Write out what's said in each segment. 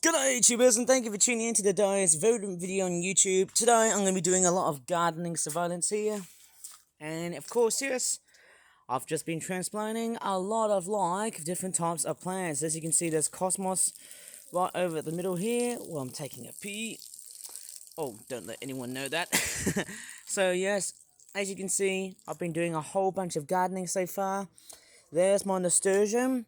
G'day YouTubers, and thank you for tuning in to today's video on YouTube. Today I'm going to be doing a lot of gardening surveillance here. And of course, yes, I've just been transplanting a lot of different types of plants. As you can see, there's cosmos right over the middle here. Well, I'm taking a pee. Oh, don't let anyone know that. So yes, as you can see, I've been doing a whole bunch of gardening so far. There's my nasturtium.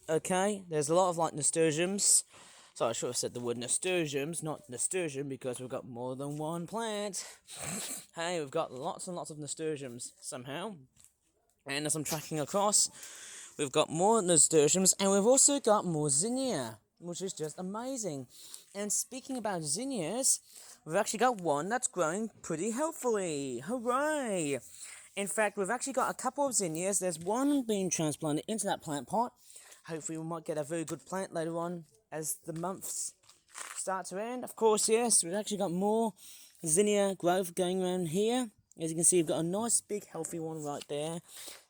Okay, there's a lot of nasturtiums. So I should have said the word nasturtiums, not nasturtium, because we've got more than one plant. Hey, we've got lots and lots of nasturtiums somehow. And as I'm tracking across, we've got more nasturtiums, and we've also got more zinnia, which is just amazing. And speaking about zinnias, we've actually got one that's growing pretty healthily. Hooray! In fact, we've actually got a couple of zinnias. There's one being transplanted into that plant pot. Hopefully we might get a very good plant later on as the months start to end. Of course, yes, we've actually got more zinnia growth going around here. As you can see, we've got a nice big healthy one right there.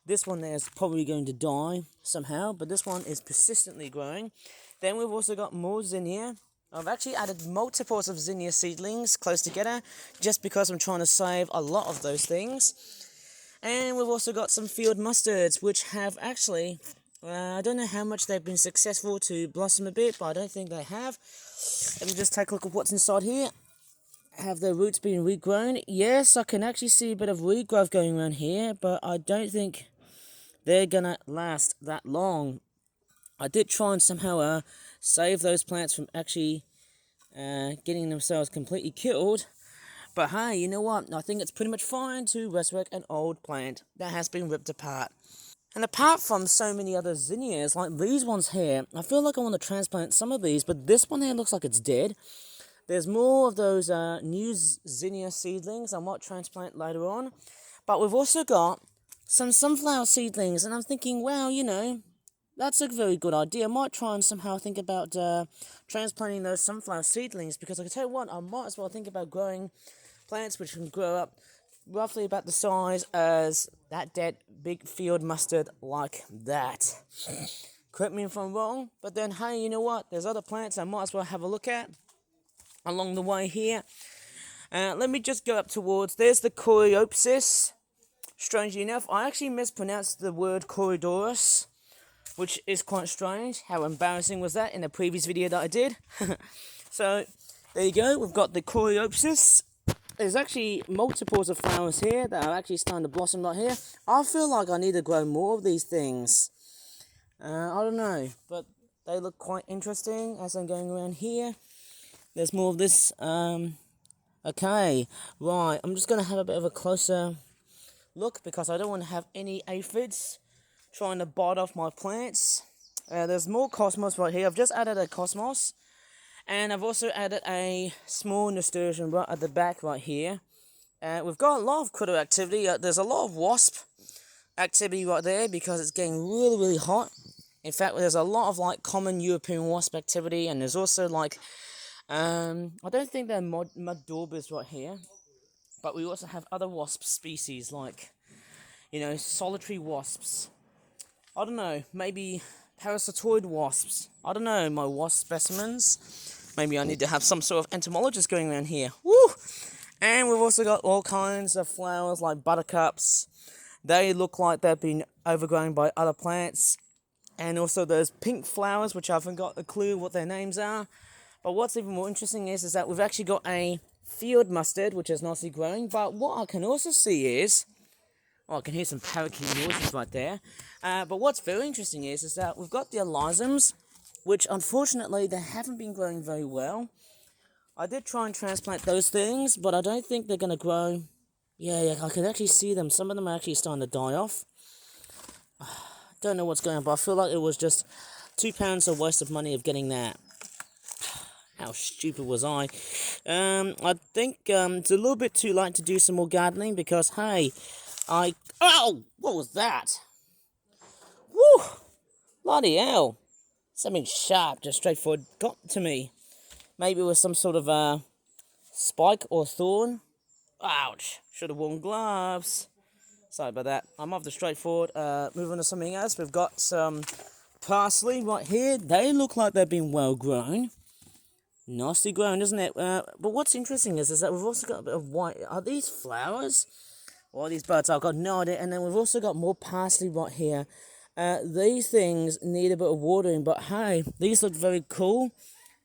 This one there is probably going to die somehow, but this one is persistently growing. Then we've also got more zinnia. I've actually added multiples of zinnia seedlings close together just because I'm trying to save a lot of those things. And we've also got some field mustards, which have actually, I don't know how much they've been successful to blossom a bit, but I don't think they have. Let me just take a look at what's inside here. Have their roots been regrown? Yes, I can actually see a bit of regrowth going around here, but I don't think they're gonna last that long. I did try and somehow save those plants from actually getting themselves completely killed. But hey, you know what? I think it's pretty much fine to resurrect an old plant that has been ripped apart. And apart from so many other zinnias, like these ones here, I feel like I want to transplant some of these, but this one here looks like it's dead. There's more of those new zinnia seedlings I might transplant later on. But we've also got some sunflower seedlings, and I'm thinking, well, you know, that's a very good idea. I might try and somehow think about transplanting those sunflower seedlings, because I can tell you what, I might as well think about growing plants which can grow up roughly about the size as that dead big field mustard like that. Correct me if I'm wrong, but then hey, you know what? There's other plants I might as well have a look at along the way here. Let me just go up towards, there's the Coreopsis. Strangely enough, I actually mispronounced the word Corydoras, which is quite strange. How embarrassing was that in a previous video that I did? So, there you go, we've got the Coreopsis. There's actually multiples of flowers here that are actually starting to blossom right here. I feel like I need to grow more of these things. I don't know, but they look quite interesting as I'm going around here. There's more of this. Okay, right, I'm just going to have a bit of a closer look because I don't want to have any aphids trying to bite off my plants. There's more cosmos right here. I've just added a cosmos. And I've also added a small nasturtium right at the back right here. We've got a lot of critter activity. There's a lot of wasp activity right there because it's getting really, really hot. In fact, there's a lot of common European wasp activity, and there's also I don't think they're mud daubers right here, but we also have other wasp species solitary wasps. I don't know, maybe parasitoid wasps. I don't know, my wasp specimens. Maybe I need to have some sort of entomologist going around here. Woo! And we've also got all kinds of flowers like buttercups. They look like they've been overgrown by other plants. And also those pink flowers, which I haven't got a clue what their names are. But what's even more interesting is that we've actually got a field mustard, which is nicely growing. But what I can also see is, I can hear some parakeet noises right there. But what's very interesting is that we've got the elizums, which unfortunately they haven't been growing very well. I did try and transplant those things, but I don't think they're going to grow. Yeah, I can actually see them. Some of them are actually starting to die off. Don't know what's going on, but I feel like it was just £2 of waste of money of getting that. How stupid was I? I think it's a little bit too late to do some more gardening because, hey, oh, what was that? Woo! Bloody hell. Something sharp, just straightforward, got to me. Maybe it was some sort of spike or thorn. Ouch. Should have worn gloves. Sorry about that. I'm off the straightforward. Moving to something else. We've got some parsley right here. They look like they've been well grown. Nicely grown, isn't it? But what's interesting is that we've also got a bit of white. Are these flowers? Or are these buds? I've got no idea. And then we've also got more parsley right here. These things need a bit of watering, but hey, these look very cool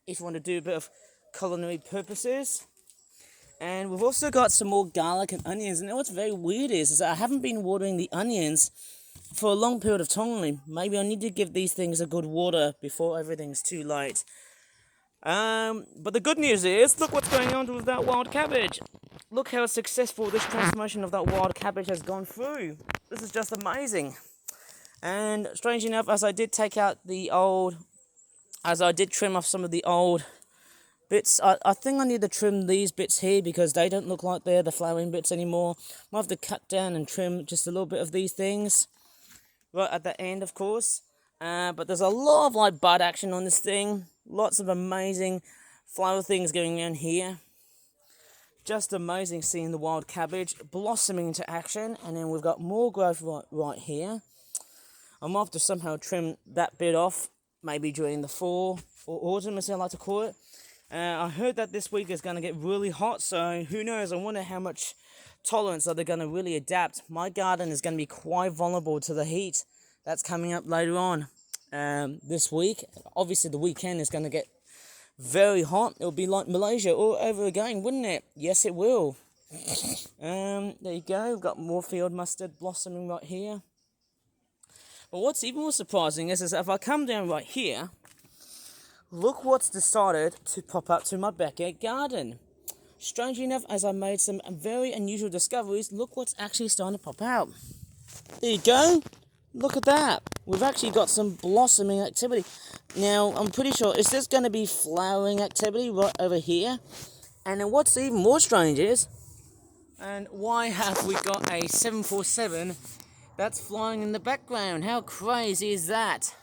if you want to do a bit of culinary purposes. And we've also got some more garlic and onions. And what's very weird is that I haven't been watering the onions for a long period of time. Maybe I need to give these things a good water before everything's too late. But the good news is, look what's going on with that wild cabbage. Look how successful this transformation of that wild cabbage has gone through. This is just amazing. And strange enough, as I did trim off some of the old bits, I think I need to trim these bits here because they don't look like they're the flowering bits anymore. I'll have to cut down and trim just a little bit of these things. Right at the end, of course. But there's a lot of like bud action on this thing. Lots of amazing flower things going on here. Just amazing seeing the wild cabbage blossoming into action. And then we've got more growth right here. I'm off to somehow trim that bit off, maybe during the fall or autumn, as I like to call it. I heard that this week is going to get really hot, so who knows? I wonder how much tolerance are they going to really adapt. My garden is going to be quite vulnerable to the heat that's coming up later on this week. Obviously, the weekend is going to get very hot. It'll be like Malaysia all over again, wouldn't it? Yes, it will. There you go. We've got more field mustard blossoming right here. But what's even more surprising is that if I come down right here, look what's decided to pop up to my backyard garden. Strangely enough, as I made some very unusual discoveries, look what's actually starting to pop out. There you go. Look at that. We've actually got some blossoming activity. Now, I'm pretty sure, is this going to be flowering activity right over here? And then what's even more strange is, and why have we got a 747 that's flying in the background? How crazy is that?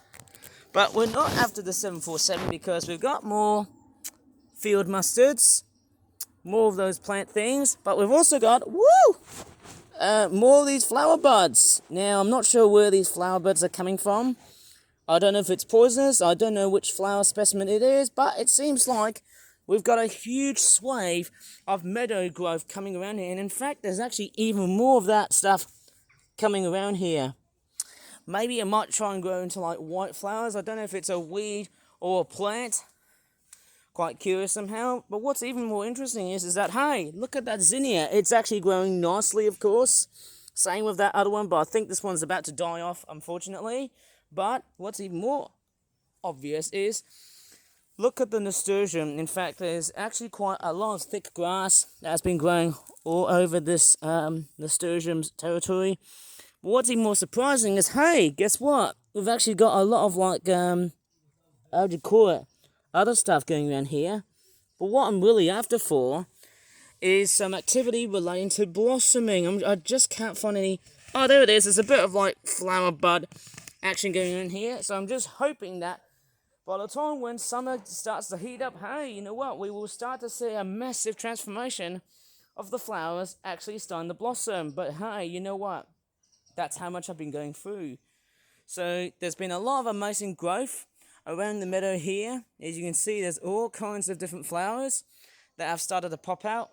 But we're not after the 747 because we've got more field mustards, more of those plant things, but we've also got, more of these flower buds. Now, I'm not sure where these flower buds are coming from. I don't know if it's poisonous, I don't know which flower specimen it is, but it seems like we've got a huge swathe of meadow growth coming around here, and in fact, there's actually even more of that stuff coming around here. Maybe I might try and grow into like white flowers. I don't know if it's a weed or a plant. Quite curious somehow. But what's even more interesting is that, hey, look at that zinnia. It's actually growing nicely, of course. Same with that other one, but I think this one's about to die off, unfortunately. But what's even more obvious is, look at the nasturtium. In fact, there's actually quite a lot of thick grass that has been growing all over this nasturtium's territory. But what's even more surprising is, hey, guess what? We've actually got a lot of like, how do you call it? Other stuff going around here. But what I'm really after for is some activity relating to blossoming. I just can't find any. Oh, there it is. There's a bit of like flower bud action going on here. So I'm just hoping that by the time when summer starts to heat up, hey, you know what? We will start to see a massive transformation of the flowers actually starting to blossom. But hey, you know what? That's how much I've been going through. So there's been a lot of amazing growth around the meadow here. As you can see, there's all kinds of different flowers that have started to pop out.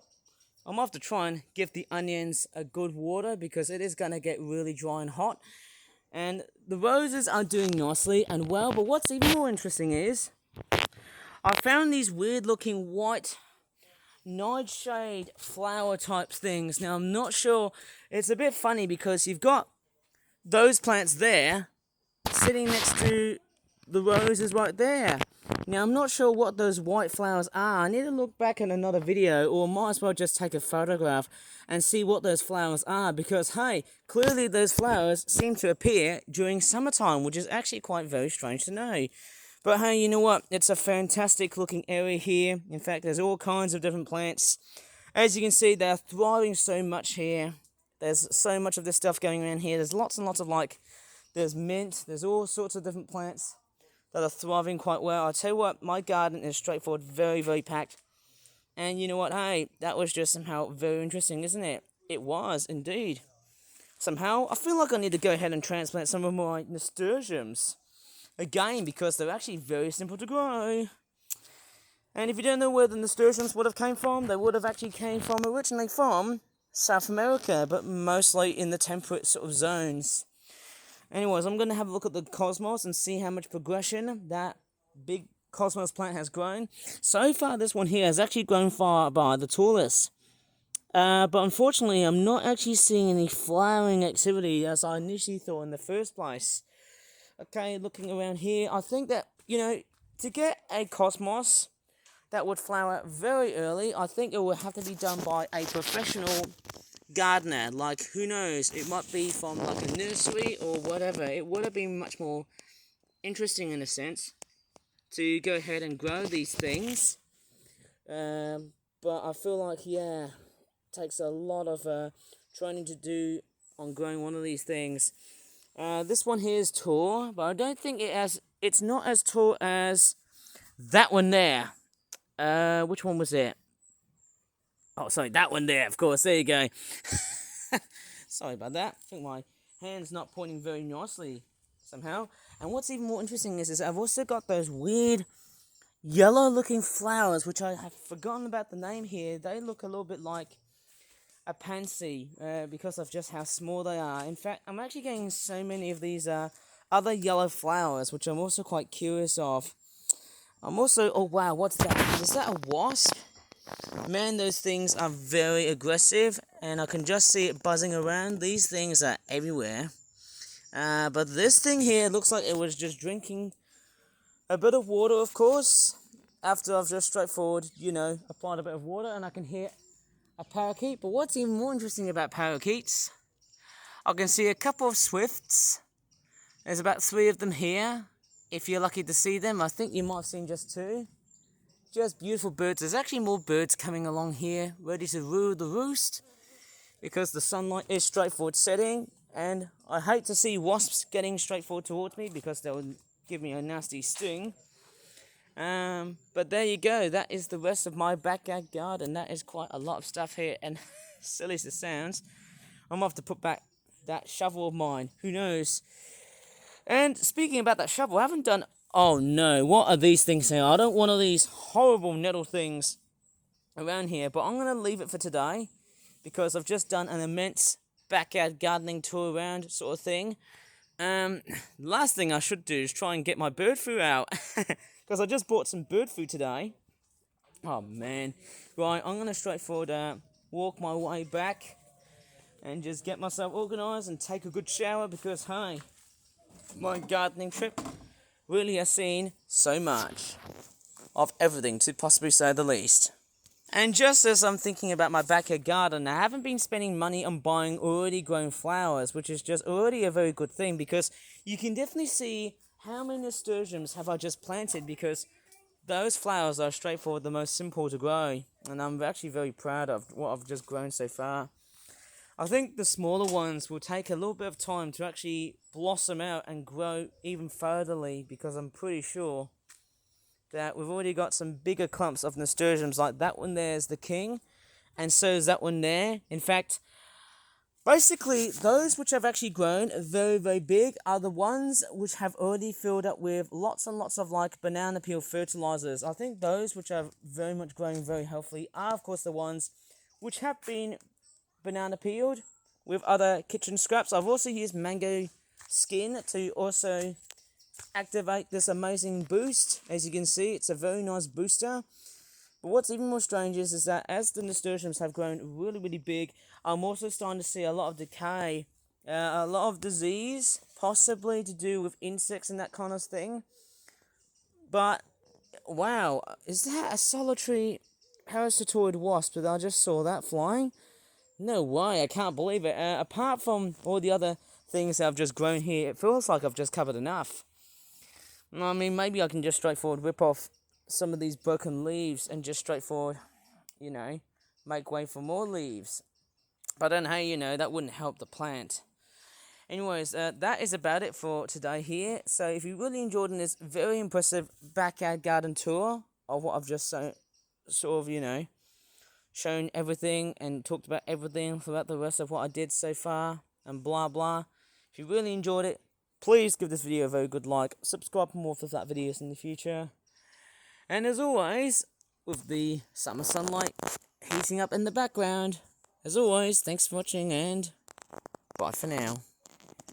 I'm going to have to try and give the onions a good water because it is going to get really dry and hot. And the roses are doing nicely and well, but what's even more interesting is I found these weird looking white nightshade flower type things. Now I'm not sure, it's a bit funny because you've got those plants there sitting next to the roses right there. Now I'm not sure what those white flowers are. I need to look back at another video, or might as well just take a photograph and see what those flowers are, because hey, clearly those flowers seem to appear during summertime, which is actually quite very strange to know. But hey, you know what? It's a fantastic looking area here. In fact, there's all kinds of different plants. As you can see, they're thriving so much here. There's so much of this stuff going around here. There's lots and lots of there's mint, there's all sorts of different plants that are thriving quite well. I'll tell you what, my garden is straightforward, very, very packed. And you know what, hey, that was just somehow very interesting, isn't it? It was, indeed. Somehow, I feel like I need to go ahead and transplant some of my nasturtiums. Again, because they're actually very simple to grow. And if you don't know where the nasturtiums would have came from, they would have actually came from originally from South America, but mostly in the temperate sort of zones. Anyways, I'm going to have a look at the cosmos and see how much progression that big cosmos plant has grown. So far, this one here has actually grown far by the tallest. But unfortunately, I'm not actually seeing any flowering activity as I initially thought in the first place. Okay, looking around here, I think that, to get a cosmos that would flower very early, I think it would have to be done by a professional gardener. Like, who knows, it might be from like a nursery or whatever. It would have been much more interesting in a sense to go ahead and grow these things. But I feel like, yeah, takes a lot of training to do on growing one of these things. This one here is tall, but I don't think it's not as tall as that one there. Which one was it? Oh, sorry, that one there, of course. There you go. Sorry about that. I think my hand's not pointing very nicely somehow. And what's even more interesting is I've also got those weird yellow-looking flowers, which I have forgotten about the name here. They look a little bit like a pansy because of just how small they are. In fact, I'm actually getting so many of these other yellow flowers, which I'm also quite curious of. I'm also, oh wow, what's that? Is that a wasp? Man, those things are very aggressive, and I can just see it buzzing around. These things are everywhere. But this thing here looks like it was just drinking a bit of water, of course, after I've just straightforward, applied a bit of water, and I can hear a parakeet. But what's even more interesting about parakeets, I can see a couple of swifts. There's about 3 of them here. If you're lucky to see them, I think you might have seen just 2. Just beautiful birds. There's actually more birds coming along here, ready to rule the roost, because the sunlight is straightforward setting, and I hate to see wasps getting straightforward towards me because they would give me a nasty sting. But there you go. That is the rest of my backyard garden. That is quite a lot of stuff here, and silly as it sounds, I'm off to put back that shovel of mine. Who knows? And speaking about that shovel, I haven't done... Oh no, what are these things here? I don't want one of these horrible nettle things around here, but I'm going to leave it for today because I've just done an immense backyard gardening tour around sort of thing. Last thing I should do is try and get my bird food out because I just bought some bird food today. Oh man. Right, I'm going to straightforward walk my way back and just get myself organised and take a good shower because, hey, my gardening trip really has seen so much of everything, to possibly say the least. And just as I'm thinking about my backyard garden, I haven't been spending money on buying already grown flowers, which is just already a very good thing, because you can definitely see how many nasturtiums have I just planted, because those flowers are straightforward the most simple to grow, and I'm actually very proud of what I've just grown so far. I think the smaller ones will take a little bit of time to actually blossom out and grow even furtherly, because I'm pretty sure that we've already got some bigger clumps of nasturtiums. Like that one there is the king, and so is that one there. In fact, basically those which have actually grown very, very big are the ones which have already filled up with lots and lots of like banana peel fertilizers. I think those which are very much growing very healthily are of course the ones which have been banana peeled with other kitchen scraps. I've also used mango skin to also activate this amazing boost. As you can see, it's a very nice booster. But what's even more strange is that as the nasturtiums have grown really, really big, I'm also starting to see a lot of decay, a lot of disease, possibly to do with insects and that kind of thing. But wow, is that a solitary parasitoid wasp that I just saw that flying? No way, I can't believe it. Apart from all the other things that I've just grown here, it feels like I've just covered enough. I mean, maybe I can just straightforward rip off some of these broken leaves and just straightforward, make way for more leaves. But then, hey, that wouldn't help the plant. Anyways, that is about it for today here. So if you really enjoyed this very impressive backyard garden tour of what I've just shown everything and talked about everything throughout the rest of what I did so far and blah blah. If you really enjoyed it, please give this video a very good like, subscribe for more for that videos in the future. And as always, with the summer sunlight heating up in the background. As always, thanks for watching and bye for now.